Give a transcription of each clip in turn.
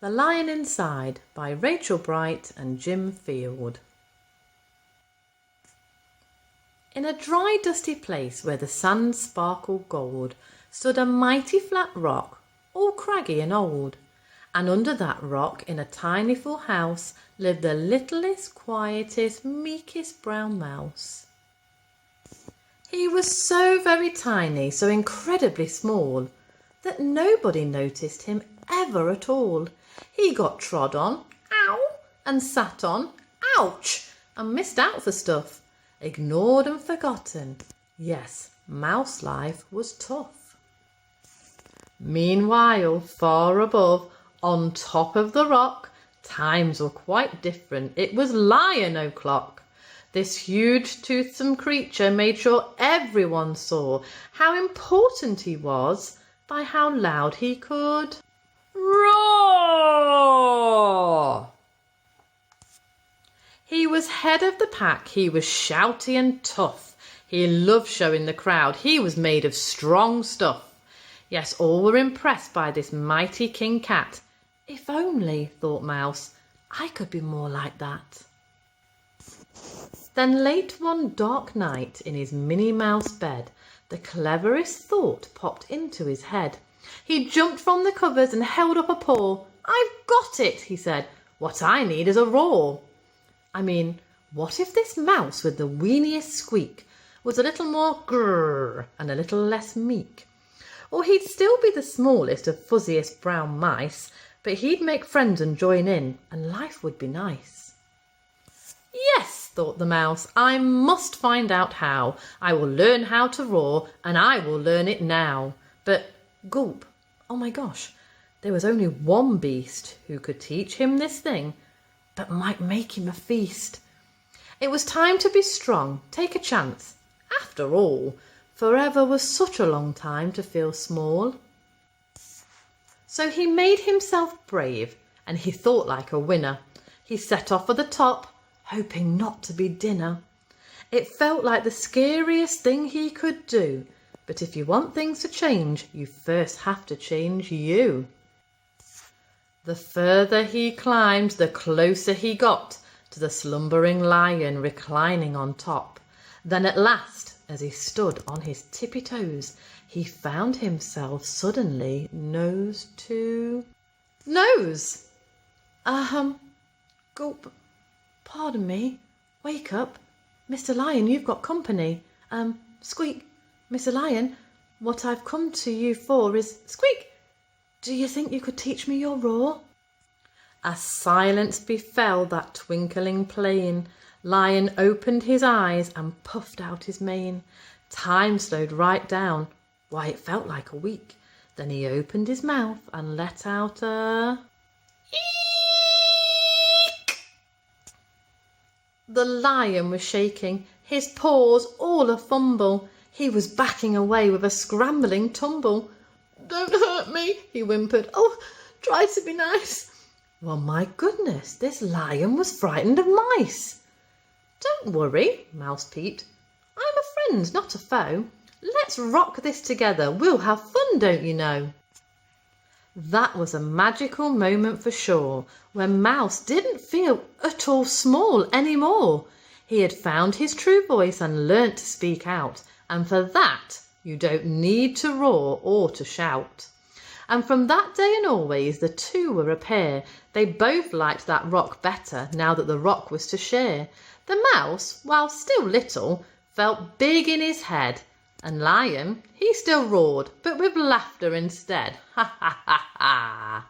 The Lion Inside by Rachel Bright and Jim Field. In a dry, dusty place where the sand sparkled gold stood a mighty flat rock, all craggy and old. And under that rock, in a tiny full house, lived the littlest, quietest, meekest brown mouse. He was so very tiny, so incredibly small, that nobody noticed him ever at all. He got trod on, ow, and sat on, ouch, and missed out for stuff, ignored and forgotten. Yes, mouse life was tough. Meanwhile, far above, on top of the rock, times were quite different. It was Lion o'clock. This huge toothsome creature made sure everyone saw how important he was by how loud he could roar. He was head of the pack. He was shouty and tough. He loved showing the crowd he was made of strong stuff. Yes, all were impressed by this mighty king cat. If only, thought Mouse, I could be more like that. Then late one dark night in his Minnie Mouse bed, the cleverest thought popped into his head. He jumped from the covers and held up a paw. I've got it, he said. What I need is a roar. I mean, what if this mouse with the weeniest squeak was a little more grrr and a little less meek? Or he'd still be the smallest of fuzziest brown mice, but he'd make friends and join in, and life would be nice. Yes, thought the mouse, I must find out how. I will learn how to roar, and I will learn it now. But gulp, oh my gosh, there was only one beast who could teach him this thing, but might make him a feast. It was time to be strong, take a chance. After all, forever was such a long time to feel small. So he made himself brave, and he thought like a winner. He set off for the top, hoping not to be dinner. It felt like the scariest thing he could do, but if you want things to change, you first have to change you. The further he climbed, the closer he got to the slumbering lion reclining on top. Then at last, as he stood on his tippy toes, he found himself suddenly nose to nose. Gulp, pardon me, wake up. Mr. Lion, you've got company. Squeak, Mr. Lion, what I've come to you for is squeak. Do you think you could teach me your roar? A silence befell that twinkling plain. Lion opened his eyes and puffed out his mane. Time slowed right down. Why, it felt like a week. Then he opened his mouth and let out a eek. The lion was shaking, his paws all a fumble. He was backing away with a scrambling tumble. Don't hurt me, he whimpered. Oh, try to be nice. Well, my goodness, this lion was frightened of mice. Don't worry, Mouse peeped. I'm a friend, not a foe. Let's rock this together. We'll have fun, don't you know? That was a magical moment for sure, when Mouse didn't feel at all small anymore. He had found his true voice and learnt to speak out, and for that you don't need to roar or to shout. And from that day and always the two were a pair. They both liked that rock better now that the rock was to share. The mouse, while still little, felt big in his head, and Lion, he still roared, but with laughter instead. Ha ha ha ha!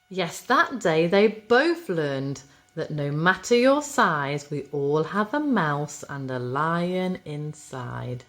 Yes, that day they both learned that no matter your size, we all have a mouse and a lion inside.